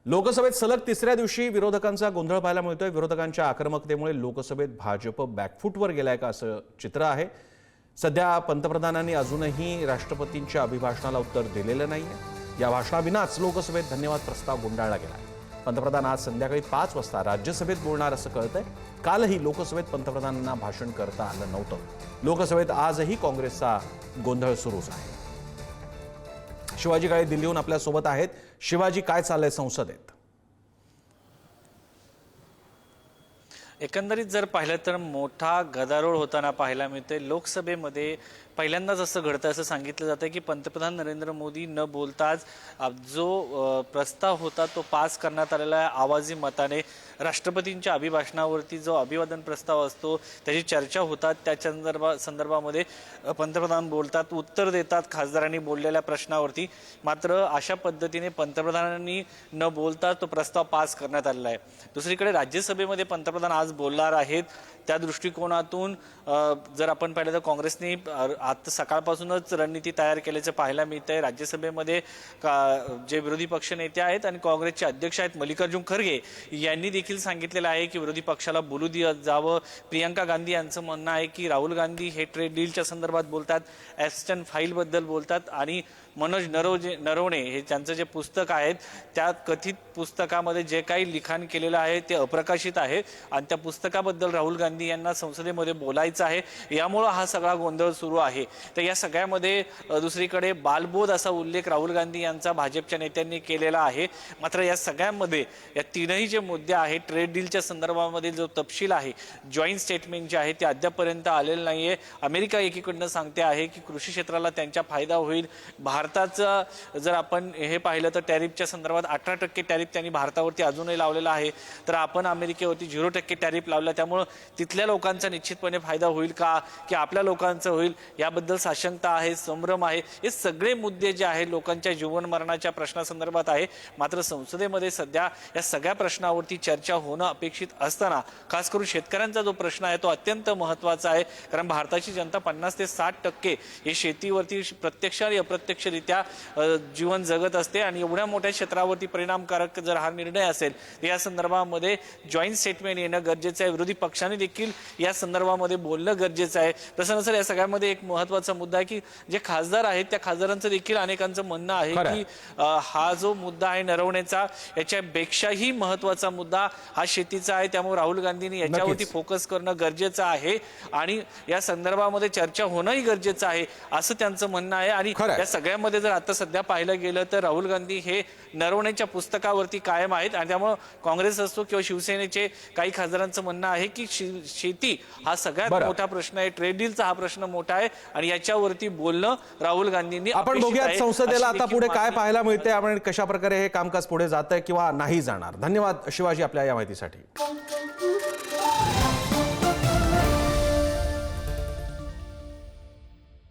लोकसभेत सलग तिसऱ्या दिवशी विरोधकांचा गोंधळ पाहायला मिळतोय। विरोधकांच्या आक्रमकतेमुळे लोकसभेत भाजप बॅकफूटवर गेलाय का असं चित्र आहे। सध्या पंतप्रधानांनी अजूनही राष्ट्रपतींच्या अभिभाषणाला उत्तर दिलेलं नाहीये। या भाषणाविनाच लोकसभेत धन्यवाद प्रस्ताव गुंडाळला गेलाय। पंतप्रधान आज संध्याकाळी 5 वाजता राज्यसभेत बोलणार असं कळतंय। कालही लोकसभेत पंतप्रधानांना भाषण करता आलं नव्हतं। लोकसभेत आजही काँग्रेसचा गोंधळ सुरूच आहे। शिवाजी काळे दिल्लीहून आपल्या सोबत आहेत। शिवाजी, काय चाललंय संसदेत? एकंदरीत जर पाहिलं तर मोठा गदारोळ होताना पाहायला मिळतोय। लोकसभेमध्ये पहिल्यांदाच असं घडतं असं सांगितलं जातं की पंतप्रधान नरेंद्र मोदी न बोलताच जो प्रस्ताव होता तो पास करण्यात आलेला आहे आवाजी मताने। राष्ट्रपतींच्या अभिभाषणावरती जो अभिवादन प्रस्ताव असतो त्याची चर्चा होतात, त्या संदर्भामध्ये पंतप्रधान बोलतात, उत्तर देतात खासदारांनी बोललेल्या प्रश्नावरती। मात्र अशा पद्धतीने पंतप्रधानांनी न बोलता तो प्रस्ताव पास करण्यात आलेला आहे। दुसरीकडे राज्यसभेमध्ये पंतप्रधान आज बोलणार आहेत। त्या दृष्टिकोनातून जर आपण पाहिलं तर काँग्रेसने आता सकाळपासूनच रणनीती तयार केल्याचं पाहायला मिळतंय। राज्यसभेमध्ये जे विरोधी पक्ष नेते आहेत आणि काँग्रेसचे अध्यक्ष आहेत मल्लिकार्जुन खरगे यांनी देखील सांगितलेलं आहे की विरोधी पक्षाला बोलू जावं। प्रियंका गांधी यांचं म्हणणं आहे की राहुल गांधी हे ट्रेड डीलच्या संदर्भात बोलतात, एस्टन फाईलबद्दल बोलतात आणि मनोज नरवणे हे त्यांचं जे पुस्तक आहे त्या कथित पुस्तकामध्ये जे काही लिखाण केलेलं आहे ते अप्रकाशित आहे आणि त्या पुस्तकाबद्दल राहुल गांधी यांना संसदेमध्ये बोलायचं आहे। यामुळे हा सगळा गोंधळ सुरू आहे। तर या सगळ्यामध्ये दुसरीकडे बालबोध असा उल्लेख राहुल गांधी यांचा भाजपच्या नेत्यांनी केलेला आहे। मात्र या सगळ्यामध्ये या तीनही जे मुद्दे आहेत, ट्रेड डीलच्या संदर्भामध्ये जो तपशील आहे, जॉईंट स्टेटमेंट जे आहे ते अद्यापर्यंत आलेलं नाहीये। अमेरिका एकीकडनं सांगते आहे की कृषी क्षेत्राला त्यांचा फायदा होईल। भारताचं जर आपण हे पाहिलं तर टॅरिफच्या संदर्भात 18% टॅरिफ त्यांनी भारतावरती अजूनही लावलेला आहे, तर आपण अमेरिकेवरती 0% टॅरिफ लावला। त्यामुळे तिथल्या लोकांचा निश्चितपणे फायदा होईल का की आपल्या लोकांचं होईल याबद्दल साशंकता आहे, संभ्रम आहे। हे सगळे मुद्दे जे आहेत लोकांच्या जीवन मरणाच्या प्रश्नासंदर्भात आहे। मात्र संसदेमध्ये सध्या या सगळ्या प्रश्नावरती चर्चा होणं अपेक्षित असताना खास करून शेतकऱ्यांचा जो प्रश्न आहे तो अत्यंत महत्त्वाचा आहे। कारण भारताची जनता 50 ते 60% हे शेतीवरती प्रत्यक्ष आणि अप्रत्यक्षरित्या जीवन जगत असते आणि एवढ्या मोठ्या क्षेत्रावरती परिणामकारक जर हा निर्णय असेल तर या संदर्भामध्ये जॉईंट स्टेटमेंट येणं गरजेचं आहे। विरोधी पक्षाने देखील या संदर्भामध्ये बोलणं गरजेचं आहे। तसं नसेल या सगळ्यामध्ये एक महत्त्वाचा मुद्दा आहे की जे खासदार आहेत त्या खासदारांचं देखील अनेकांचं म्हणणं आहे की हा जो मुद्दा आहे नरवण्याचा याच्यापेक्षाही महत्त्वाचा मुद्दा हा शेतीचा आहे। त्यामुळे राहुल गांधींनी याच्यावरती फोकस करणं गरजेचं आहे आणि या संदर्भामध्ये चर्चा होणंही गरजेचं आहे असं त्यांचं म्हणणं आहे। आणि या सगळ्यामध्ये जर आता सध्या पाहिलं गेलं तर राहुल गांधी हे नरवण्याच्या पुस्तकावरती कायम आहेत आणि त्यामुळे काँग्रेस असो किंवा शिवसेनेचे काही खासदारांचं म्हणणं आहे की शेती हा सगळ्यात मोठा प्रश्न आहे, ट्रेड डीलचा हा प्रश्न मोठा आहे आणि याच्यावरती बोलणं राहुल गांधींनी। आपण बघूयात संसदेला आता पुढे काय पाहायला मिळते, आपण कशा प्रकारे हे कामकाज पुढे जातंय किंवा नाही जाणार। धन्यवाद शिवाजी आपल्या या माहितीसाठी।